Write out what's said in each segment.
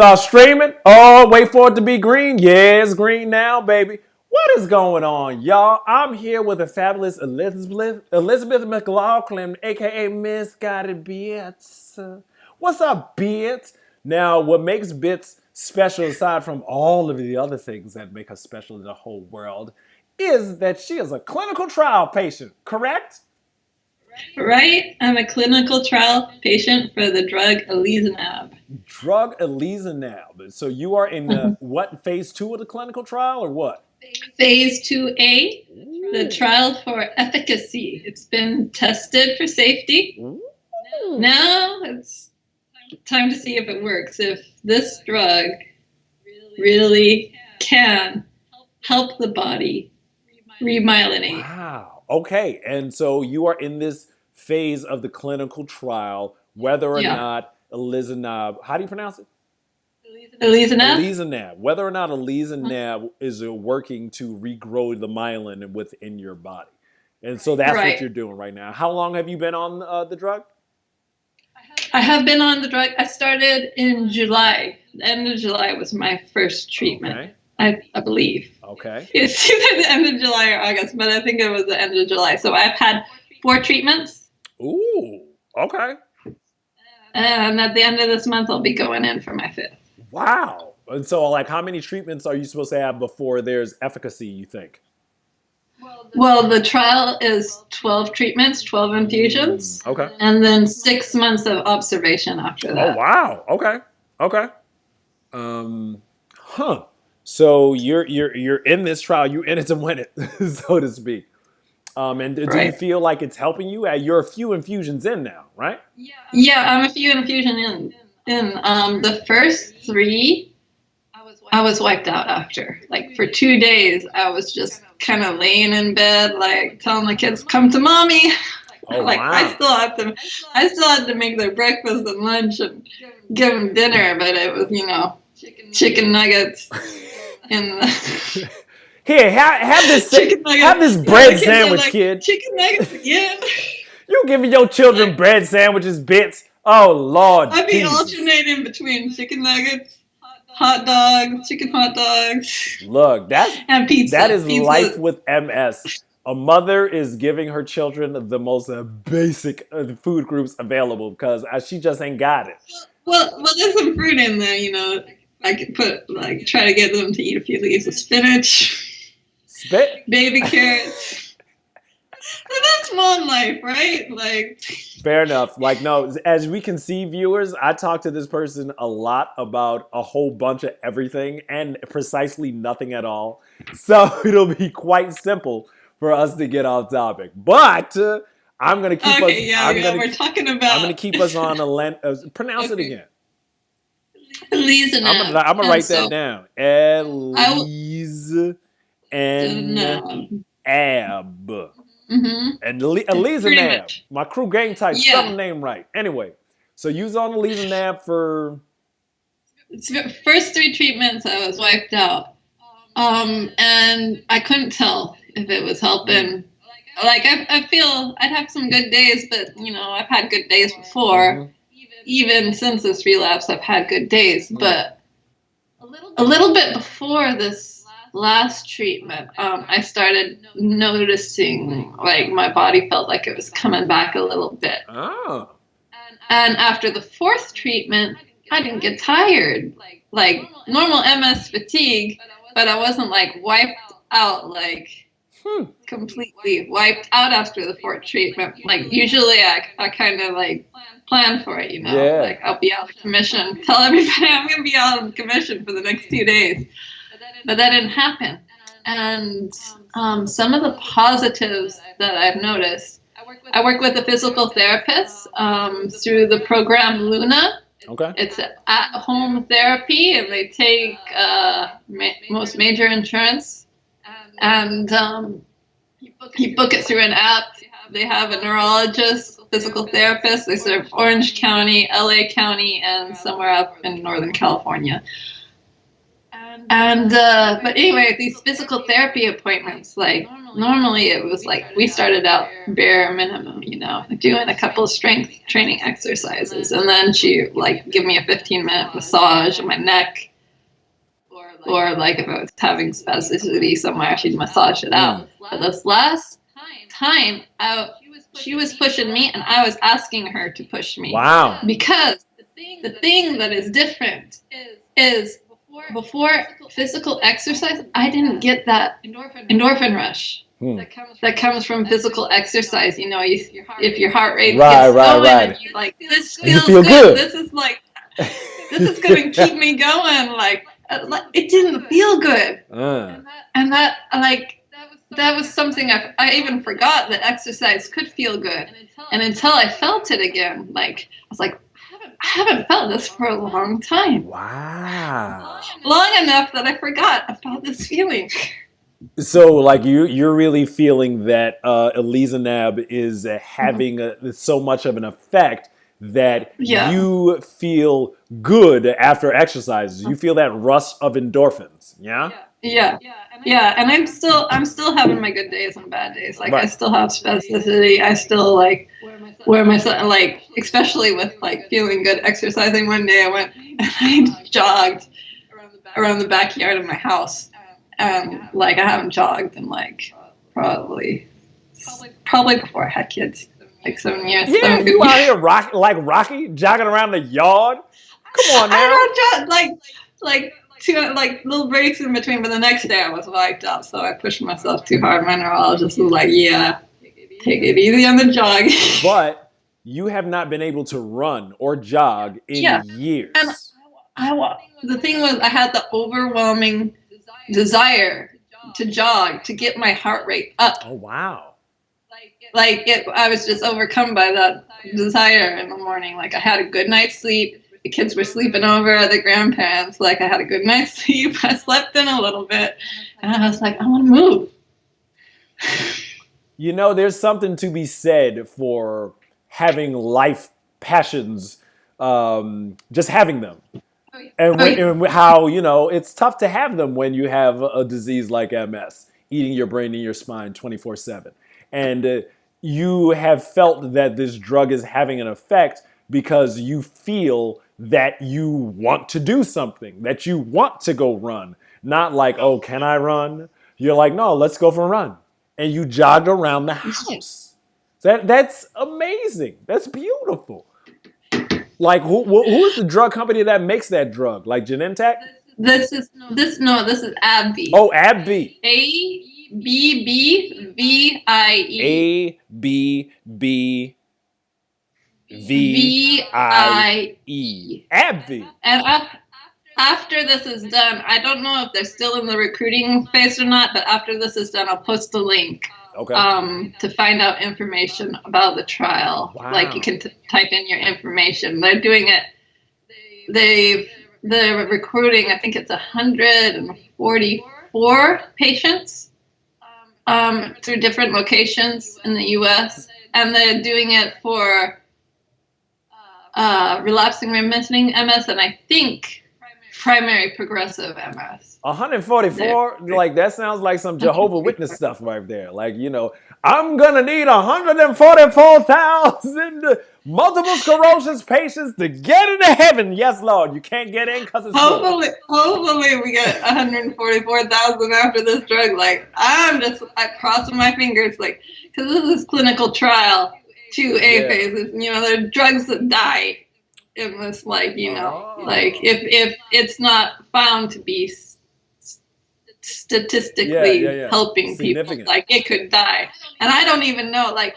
Start streaming. Oh, wait for it to be green. Yeah, it's green now, baby. What is going on, y'all? I'm here with the fabulous Elizabeth McLaughlin, aka Miss Got It Bits. What's up, Bits? Now, what makes Bits special, aside from all of the other things that make her special in the whole world, is that she is a clinical trial patient, correct? Right? I'm a clinical trial patient for the drug Elezanumab. Drug Elezanumab. So you are in the what, phase 2 of the clinical trial or what? Phase 2A, the trial for efficacy. It's been tested for safety. Ooh. Now it's time to see if it works. If this drug really can help the body remyelinate. Wow. Okay. And so you are in this phase of the clinical trial, whether or not Elezanumab, how do you pronounce it? Elezanumab? Elezanumab. Whether or not Elezanumab is working to regrow the myelin within your body. And so that's what you're doing right now. How long have you been on the drug? I have been on the drug. I started in July. The end of July was my first treatment. Okay. I believe. Okay. It's either the end of July or August, but I think it was the end of July. So I've had 4 treatments. Ooh. Okay. And at the end of this month, I'll be going in for my 5th. Wow. And so, like, how many treatments are you supposed to have before there's efficacy, you think? Well, the trial is 12 treatments, 12 infusions. Okay. And then 6 months of observation after that. Oh, wow. Okay. Okay. So you're in this trial. You're in it to win it, so to speak. And do you feel like it's helping you? You're a few infusions in now, right? Yeah, I'm a few infusions in. The first 3, I was wiped out after. Like for 2 days, I was just kind of laying in bed, like telling the kids, "Come to mommy." Oh, like wow. I still had to make their breakfast and lunch and give them dinner, but it was chicken nuggets and. Here, have this bread sandwich, kid. Chicken nuggets again. You giving your children bread sandwiches, Bits? Oh, Lord. I'd be Jesus. alternating between chicken nuggets, hot dogs, chicken hot dogs. Look, and pizza. That is life with MS. A mother is giving her children the most basic food groups available because she just ain't got it. Well, there's some fruit in there, I could put, try to get them to eat a few leaves of spinach. Baby carrots. But that's mom life, right? Fair enough. No, as we can see, viewers, I talk to this person a lot about a whole bunch of everything and precisely nothing at all. So it'll be quite simple for us to get off topic. But I'm going to keep us... we're talking about... I'm going to keep us on a... pronounce it again. Elezanumab. I'm going to write that down. Elezanumab. And Elezanumab. My crew gang type. Spell the name right. Anyway, so you was on Elezanumab for... First 3 treatments, I was wiped out. And I couldn't tell if it was helping. I feel I'd have some good days, but, I've had good days before. Mm-hmm. Even since this relapse, I've had good days. Mm-hmm. But a little bit before this last treatment, I started noticing, my body felt like it was coming back a little bit. Oh. And after the 4th treatment, I didn't get tired. Normal MS fatigue, but I wasn't, wiped out, completely wiped out after the 4th treatment. Usually I kind of, plan for it, Yeah. I'll be out of commission. Tell everybody I'm going to be out of commission for the next 2 days. But that didn't happen. And some of the positives that I've noticed, I work with a physical therapist through the program Luna. Okay. It's at-home therapy, and they take most major insurance. And you book it through an app. They have a neurologist, physical therapist. They serve Orange County, LA County, and somewhere up in Northern California. And but anyway, these physical therapy appointments, like normally it was like we started out bare minimum, doing a couple of strength training exercises, and then she like give me a 15-minute massage on my neck, or like if I was having spasticity somewhere, she'd massage it out. But this last time out, she was pushing me, and I was asking her to push me. Wow. Because the thing that is different is before physical exercise, I didn't get that endorphin rush that comes from physical exercise. If your heart rate gets going, and you like, this feels good. This is like, this is going to keep me going. Like, it didn't feel good, and that was something I even forgot that exercise could feel good, and until I felt it again, like I was like, I haven't felt this for a long time. Wow. Long enough that I forgot about this feeling. So, like, you're really feeling that Elezanumab is having so much of an effect that you feel good after exercises. You feel that rush of endorphins. Yeah. Yeah. And I'm still having my good days and bad days. Like, I still have spasticity. I still like wear myself, like, especially with like feeling good exercising. One day I went and I jogged around the backyard of my house. Like, I haven't jogged in like probably before I had kids, like 7 years. Yeah, you out here like Rocky, jogging around the yard. Come on now. I don't jog, like two like little breaks in between, but the next day I was wiped out, so I pushed myself too hard. My neurologist was like, "Yeah, take it easy on the jog." But you have not been able to run or jog in years. And the thing was, I had the overwhelming desire to jog, to get my heart rate up. Oh wow! I was just overcome by that desire in the morning. Like, I had a good night's sleep. The kids were sleeping over at the grandparents'. Like, I had a good night's sleep. I slept in a little bit, and I was like, I want to move. There's something to be said for having life passions, just having them. And how, it's tough to have them when you have a disease like MS, eating your brain and your spine 24/7. And you have felt that this drug is having an effect because you feel that you want to do something, that you want to go run. Not like, oh, can I run? You're like, no, let's go for a run. And you jogged around the house. That's amazing. That's beautiful. Like, who's the drug company that makes that drug? Like Genentech? This is AbbVie. Oh, AbbVie. ABBVIE. ABBVIE. AbbVie. And after this is done, I don't know if they're still in the recruiting phase or not, but after this is done, I'll post a link. Okay. To find out information about the trial. Wow. Like, you can type in your information. They're doing it. They're recruiting, I think it's 144 patients through different locations in the U.S. And they're doing it for relapsing remitting MS, and I think primary progressive MS. 144, like, that sounds like some Jehovah Witness stuff right there. Like, I'm gonna need 144,000 multiple sclerosis patients to get into heaven. Yes, Lord, you can't get in because it's hopefully we get 144,000 after this drug. Like, I'm crossing my fingers, like, because this is clinical trial 2A phases. There are drugs that die in this, like, like if it's not found to be statistically helping people, like, it could die. And I don't even know, like,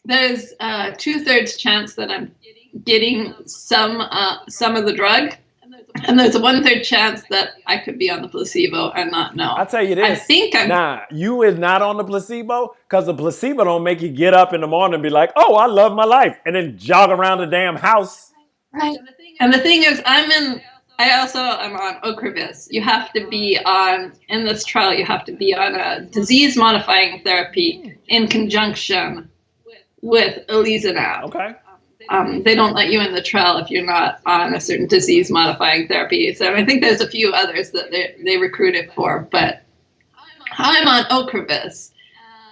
there's a 2/3 chance that I'm getting some of the drug, and there's a 1/3 chance that I could be on the placebo and not know. I'll tell you this. You is not on the placebo, because the placebo don't make you get up in the morning and be like, oh, I love my life, and then jog around the damn house. Right. And the thing is, I also am on Ocrevus. You have to be in this trial, you have to be on a disease-modifying therapy in conjunction with Elezanumab. Okay. They don't let you in the trial if you're not on a certain disease-modifying therapy. So I think there's a few others that they recruited for, but I'm on Ocrevus,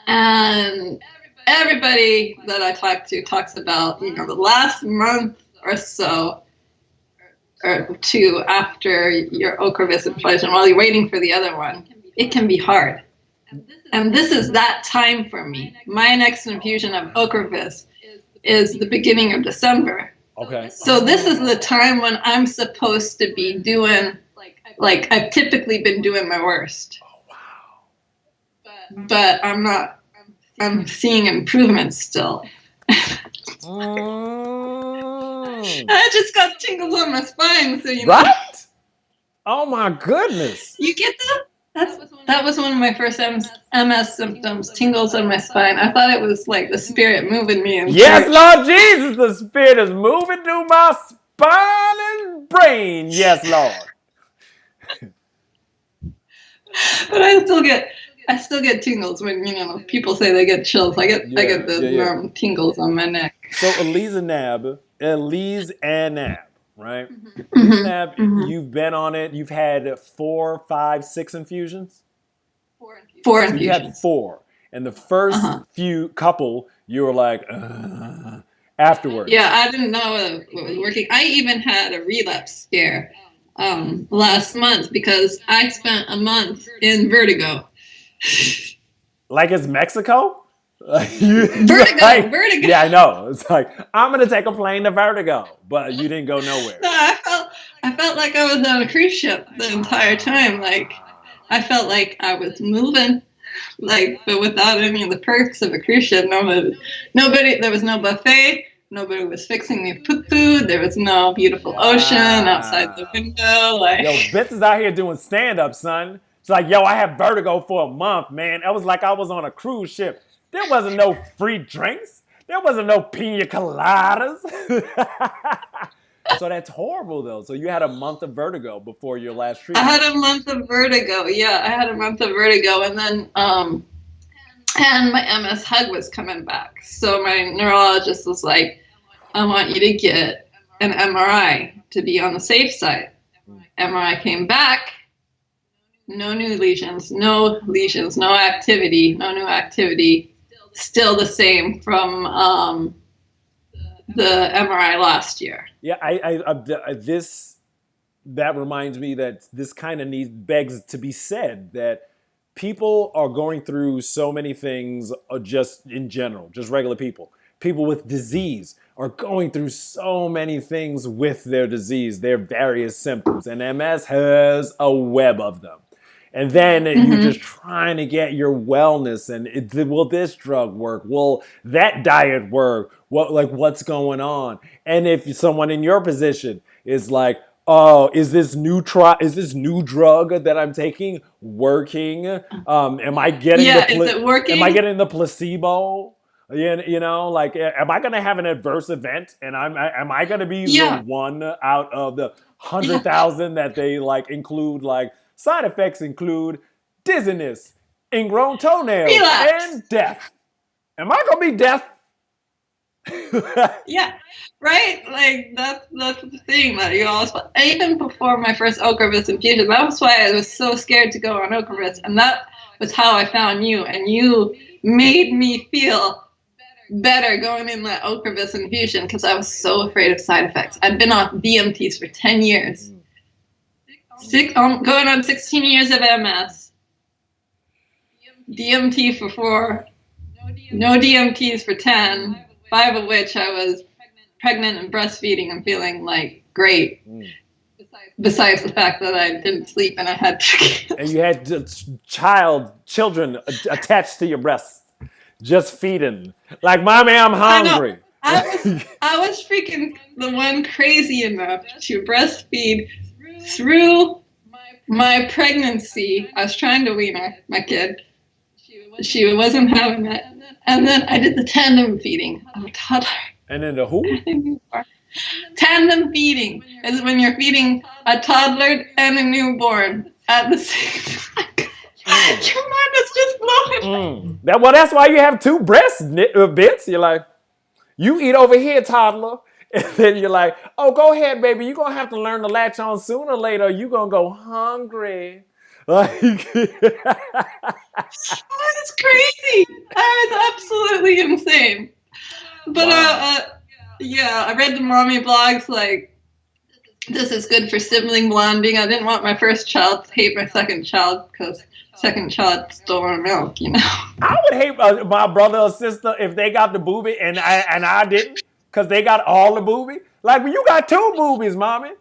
and everybody that I talk to talks about, the last month or so or two after your Ocrevus infusion, while you're waiting for the other one, it can be hard. And this is that time for me. My next infusion of Ocrevus is the beginning of December. Okay. So this is the time when I'm supposed to be doing, like I've typically been doing my worst. Oh, wow. But I'm not. I'm seeing improvements still. I just got tingles on my spine, so Right? Oh my goodness. You get that? That was one of my first MS symptoms, tingles on my spine. I thought it was like the spirit moving me in Yes, church. Lord Jesus, the spirit is moving through my spine and brain. Yes, Lord. But I still get tingles when people say they get chills. I get those tingles on my neck. So Elezanumab, right? Elezanumab, you've been on it. You've had 4, 5, 6 infusions. 4 infusions. You had 4, and the first couple, you were like afterwards. Yeah, I didn't know it was working. I even had a relapse scare last month because I spent a month in vertigo. Like it's Mexico? Vertigo. Yeah, I know. It's like, I'm going to take a plane to Vertigo, but you didn't go nowhere. No, I felt like I was on a cruise ship the entire time. Like, I felt like I was moving, but without any of the perks of a cruise ship. Nobody, there was no buffet. Nobody was fixing me food. There was no beautiful ocean outside the window. Yo, Bitch is out here doing stand-up, son. It's like, yo, I had vertigo for a month, man. It was like I was on a cruise ship. There wasn't no free drinks. There wasn't no pina coladas. So that's horrible, though. So you had a month of vertigo before your last treatment. I had a month of vertigo. Yeah, I had a month of vertigo. And then and my MS hug was coming back. So my neurologist was like, I want you to get an MRI to be on the safe side. MRI came back. No new lesions, no activity, no new activity. Still the same from the MRI last year. Yeah, that reminds me that this kind of begs to be said that people are going through so many things just in general, just regular people. People with disease are going through so many things with their disease, their various symptoms, and MS has a web of them. And then you're just trying to get your wellness, and will this drug work? Will that diet work? What's going on? And if someone in your position is like, oh, is this new drug that I'm taking working? Am I getting is it working? Am I getting the placebo? Am I going to have an adverse event? And am I going to be the one out of the 100,000 that they include side effects include dizziness, ingrown toenails, and death. Am I gonna be deaf? Yeah, right. That's the thing that you always. Even before my first Ocrevus infusion, that was why I was so scared to go on Ocrevus, and that was how I found you. And you made me feel better going in that Ocrevus infusion because I was so afraid of side effects. I've been off DMTs for 10 years. Going on 16 years of MS. DMT for 4. No DMTs for 10. 5 of which I was pregnant and breastfeeding and feeling great. Besides the fact that I didn't sleep and I had to. And you had children attached to your breasts, just feeding. Like, mommy, I'm hungry. I was freaking the one crazy enough to breastfeed through my pregnancy. I was trying to wean my kid. She wasn't having it. And then I did the tandem feeding of a toddler. And then the who? Tandem feeding is when you're feeding a toddler and a newborn at the same time. Your mind is just blowing. That's why you have 2 breast bits. You're like, you eat over here, toddler, And then you're like, oh, go ahead, baby. You're going to have to learn to latch on sooner or later. You're going to go hungry. Like, Oh, that's crazy. That is absolutely insane. But wow. yeah, I read the mommy blogs like this is good for sibling bonding. I didn't want my first child to hate my second child because second child stole my milk, you know. I would hate my brother or sister if they got the booby and I didn't because they got all the booby. Like, well, you got two boobies, mommy.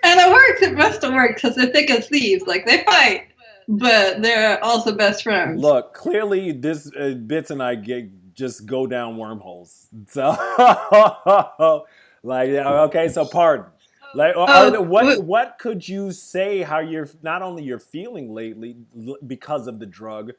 And it works. It must have worked because they're thick as thieves. Like they fight, but they're also best friends. Look, clearly this Bits and I just go down wormholes. So, like, okay, so pardon. Like, what could you say how you're not only you're feeling lately because of the drug,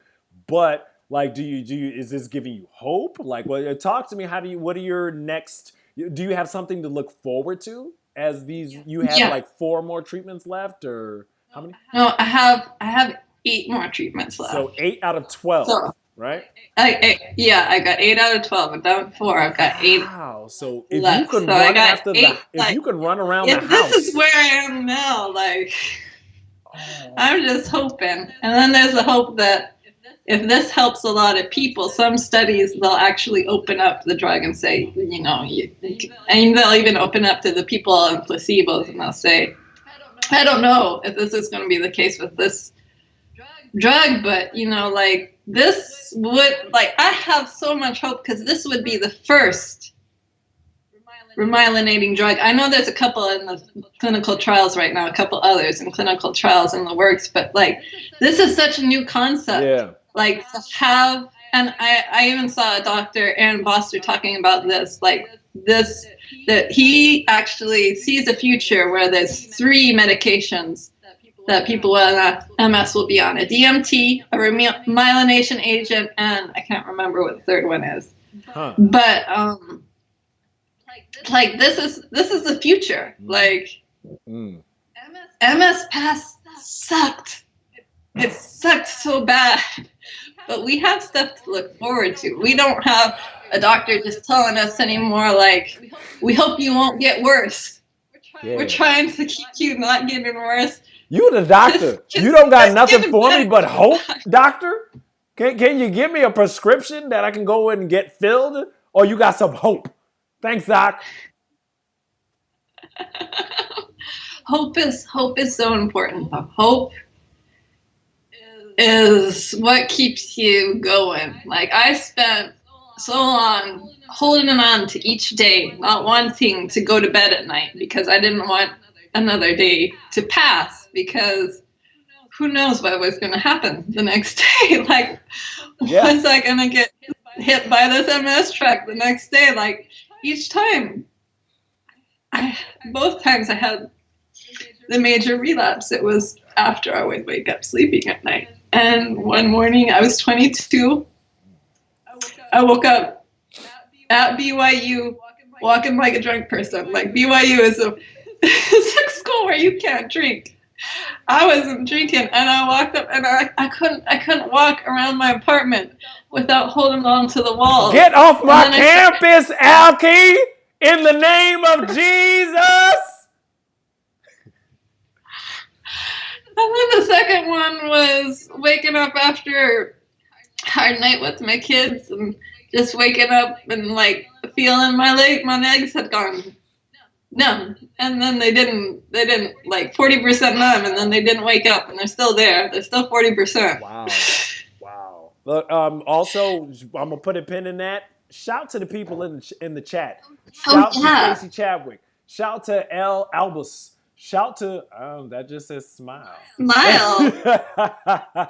but like, do you is this giving you hope? Like, well, talk to me. What are your next? Do you have something to look forward to as these? You have Yeah. like 4 more treatments left, or how many? No, I have 8 more treatments left. So 8 out of 12, So right? I got 8 out of 12. I'm down 4. I've got 8 Wow. So if you left. could So I run got after 8. if you could run around the If this is house. where I am now, like Oh, I'm just hoping. And then there's a hope that if this helps a lot of people, some studies they'll actually open up the drug and say, and they'll even open up to the people on placebos and they'll say, I don't know if this is going to be the case with this drug, but like this would like I have so much hope because this would be the first remyelinating drug. I know there's a couple in the clinical trials right now, a couple others in clinical trials in the works, but like this is such a new concept. yeah. Like to have, and I even saw a Dr. Aaron Boster talking about this, like this, that he actually sees a future where there's 3 medications that people with MS will be on: a DMT, a remyelination agent, and I can't remember what the third one is. Huh. But like this is the future. Like MS past sucked. It sucked so bad. But we have stuff to look forward to. We don't have a doctor just telling us anymore, like, we hope you won't get worse. Yeah. We're trying to keep you not getting worse. You the doctor. You don't got nothing for me but hope, doctor? Can you give me a prescription that I can go in and get filled? Or you got some hope? Thanks, doc. Hope is so important. Hope is what keeps you going. Like I spent so long holding on to each day, not wanting to go to bed at night because I didn't want another day to pass because who knows what was going to happen the next day. Like, was I going to get hit by this MS truck the next day? Like each time, both times I had the major relapse, it was after I would wake up sleeping at night. And one morning, I was 22. I woke up at BYU walking like a drunk person. Like BYU is a school where you can't drink. I wasn't drinking, and I walked up, and I couldn't walk around my apartment without holding on to the wall. Get off my campus, Alki! In the name of Jesus! And then the second one was waking up after a hard night with my kids and just waking up and like feeling my legs had gone numb. And then they didn't like 40% numb, and then they didn't wake up, and they're still there. They're still 40%. Wow. Look, also, I'm gonna put a pin in that. Shout to the people in the chat. Shout to Stacey Chadwick. Shout to L. Albus. Shout to that just says smile. Smile.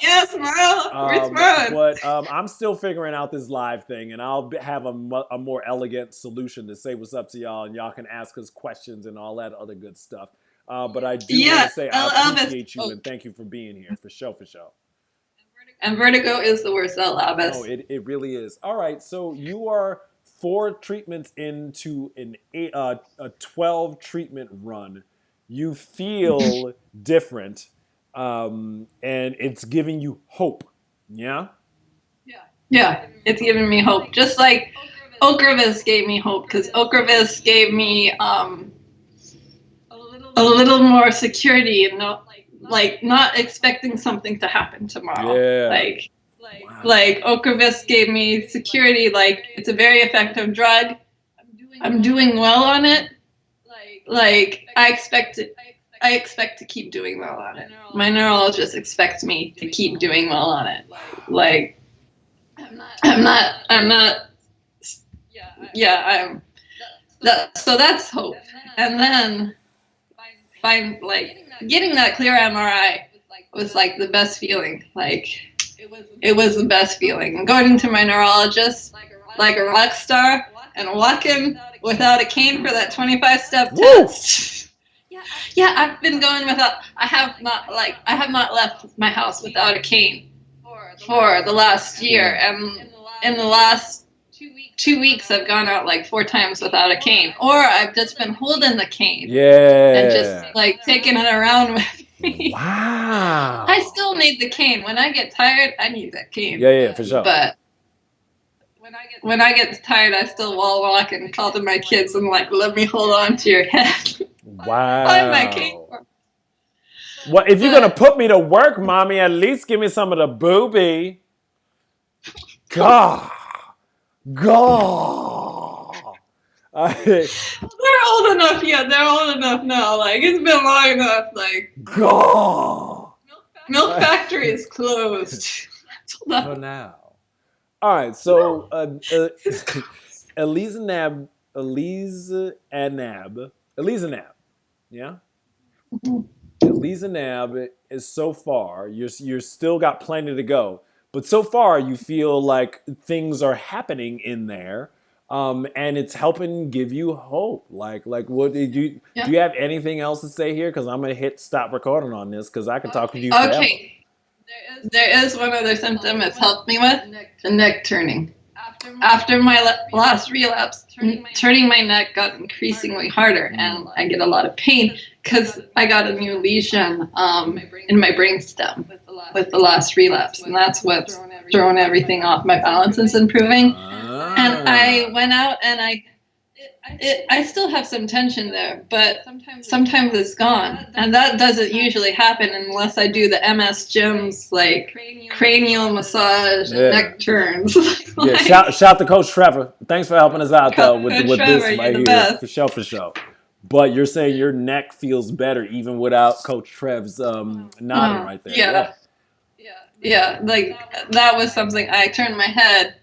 Yeah, smile. We're smiling. But I'm still figuring out this live thing, and I'll have a more elegant solution to say what's up to y'all, and y'all can ask us questions and all that other good stuff. But I do want to say I appreciate you and thank you for being here for sure. And vertigo is the worst, Albus. No, it really is. All right, so you are 4 treatments into a 12 treatment run. You feel different, and it's giving you hope. Yeah? Yeah, it's giving me hope. Just like Ocrevus gave me hope because Ocrevus gave me a little more security and not expecting something to happen tomorrow. Yeah. Like Ocrevus gave me security. Like it's a very effective drug. I'm doing well on it. Like I expect to keep doing well on it. My neurologist expects me to keep doing well on it. Like I'm not. Yeah, I'm. So that's hope. And then getting that clear MRI was like the best feeling. Like it was the best feeling. Going to my neurologist like a rock star and walking without a cane for that 25-step test. Yeah, I've been going without. I have not left my house without a cane for the last year, and in the last 2 weeks I've gone out like 4 times without a cane, or I've just been holding the cane. Yeah. And just like taking it around with me. Wow. I still need the cane. When I get tired, I need that cane. Yeah, for sure. But when I get tired, I still wall walk and call to my kids and like, let me hold on to your head. Wow. Find my cane for me. Well, if you're gonna put me to work, mommy, at least give me some of the booby. God. They're old enough yet. They're old enough now. Like it's been long enough. Like milk factory is closed. For now. All right. So Elezanumab. Yeah. Mhm. Elezanumab is so far. You're still got plenty to go, but so far you feel like things are happening in there. And it's helping give you hope. Like what did you do? You have anything else to say here? Because I'm gonna hit stop recording on this because I can talk with you forever. Okay. There is one other symptom it's helped me with: the neck turning. After my last relapse, turning my neck got increasingly harder, and I get a lot of pain because I got a new lesion in my brainstem with the last relapse, and that's what's thrown everything off. My balance is improving, and I went out and I still have some tension there, but sometimes it's gone, and that doesn't usually happen unless I do the MS Gyms like cranial massage and neck turns. Yeah, shout to Coach Trevor. Thanks for helping us out though with Trevor, this right here. Best. For sure. But you're saying your neck feels better even without Coach Trev's nodding right there. Yeah, like that was something. I turned my head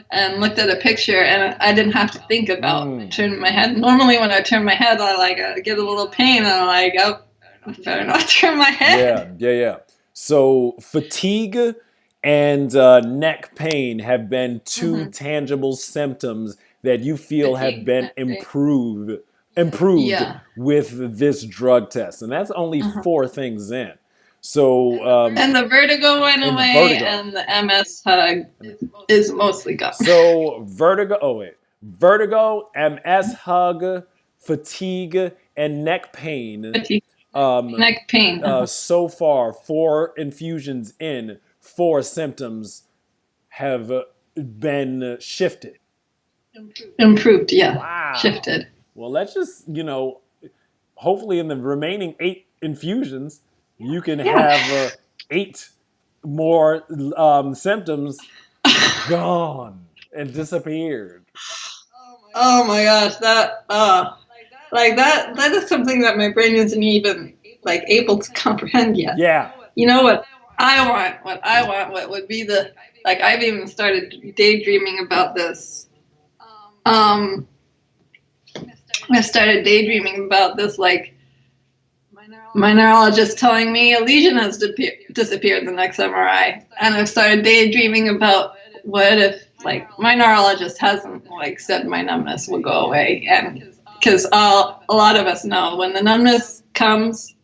and looked at a picture, and I didn't have to think about turning my head. Normally, when I turn my head, I get a little pain, and I'm like, oh, I better not turn my head. Yeah. So fatigue and neck pain have been two tangible symptoms that you feel have been improved with this drug test, and that's only 4 things in. So and the vertigo went away, and the MS hug is mostly gone. So vertigo, MS hug, fatigue, and neck pain. Neck pain. So far, 4 infusions in, 4 symptoms have been shifted. Improved, yeah. Wow. Shifted. Well, let's just, hopefully in the remaining 8 infusions, you can have 8 more symptoms gone and disappeared. Oh my gosh, that is something that my brain isn't even like able to comprehend yet. Yeah. You know what I want? What would be I've even started daydreaming about this. I started daydreaming about this, like my neurologist telling me a lesion has disappeared the next MRI, and I've started daydreaming about what if my neurologist hasn't said my numbness will go away, and because a lot of us know when the numbness comes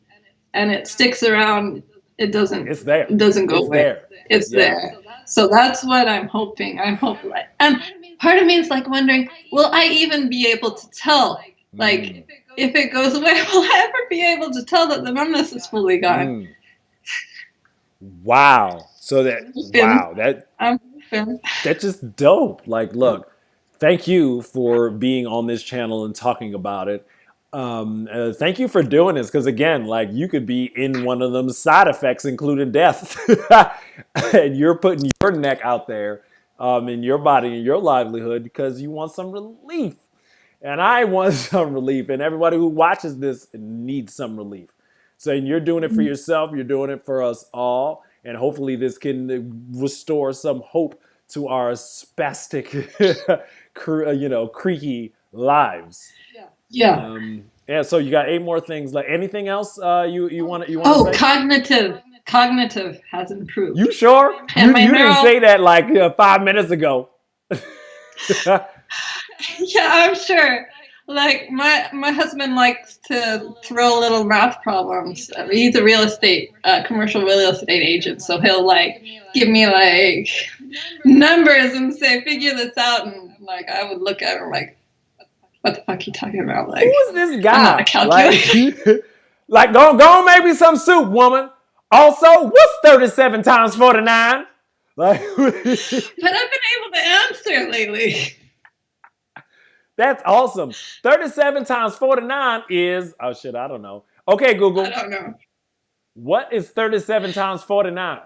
and it sticks around, it doesn't. It's there. It doesn't go away. It's there. So that's what I'm hoping. And part of me is wondering, will I even be able to tell? If it goes away, will I ever be able to tell that the numbness is fully gone? Wow. So that's just dope. Look, thank you for being on this channel and talking about it. Thank you for doing this because again, like you could be in one of them side effects, including death, and you're putting your neck out there, in your body and your livelihood because you want some relief, and I want some relief, and everybody who watches this needs some relief. So you're doing it for yourself, you're doing it for us all, and hopefully this can restore some hope to our spastic, creaky lives. Yeah. Yeah. So you got 8 more things. Like anything else you want to Oh, say? cognitive has improved. You sure? And You didn't say that like 5 minutes ago. Yeah, I'm sure. Like my husband likes to throw little math problems. I mean, he's a commercial real estate agent, so he'll like give me like numbers and say, figure this out, and like I would look at him like, what the fuck are you talking about? Like, Who is this guy? I'm not a calculator. Like go maybe some soup, woman. Also, what's 37 times 49? Like, but I've been able to answer lately. That's awesome. 37 times 49 is, oh shit, I don't know. Okay, Google. I don't know. What is 37 times 49?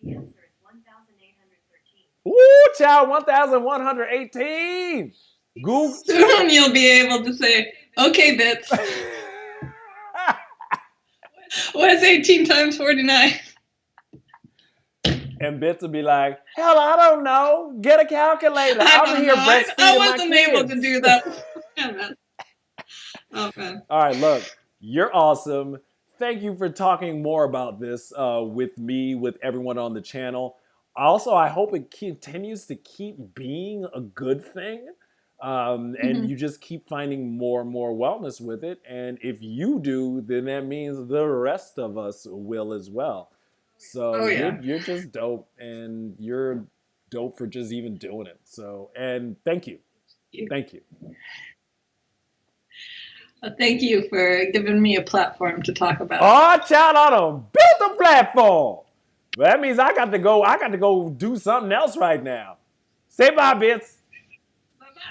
The answer is 1,813. Ooh, child, 1,118. Google. Soon you'll be able to say, okay, bits. What's 18 times 49? And Bits will be like, hell, I don't know. Get a calculator. I'm here breastfeeding I my wasn't kids. able to do that. Oh, man. All right, look, you're awesome. Thank you for talking more about this with me, with everyone on the channel. Also, I hope it continues to keep being a good thing. And you just keep finding more and more wellness with it. And if you do, then that means the rest of us will as well. So you're just dope, and you're dope for just even doing it. So, and thank you. Thank you. Well, thank you for giving me a platform to talk about. Oh, child, I done built a platform. Well, that means I got to go do something else right now. Say bye, Bits.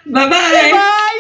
Bye-bye. Say bye.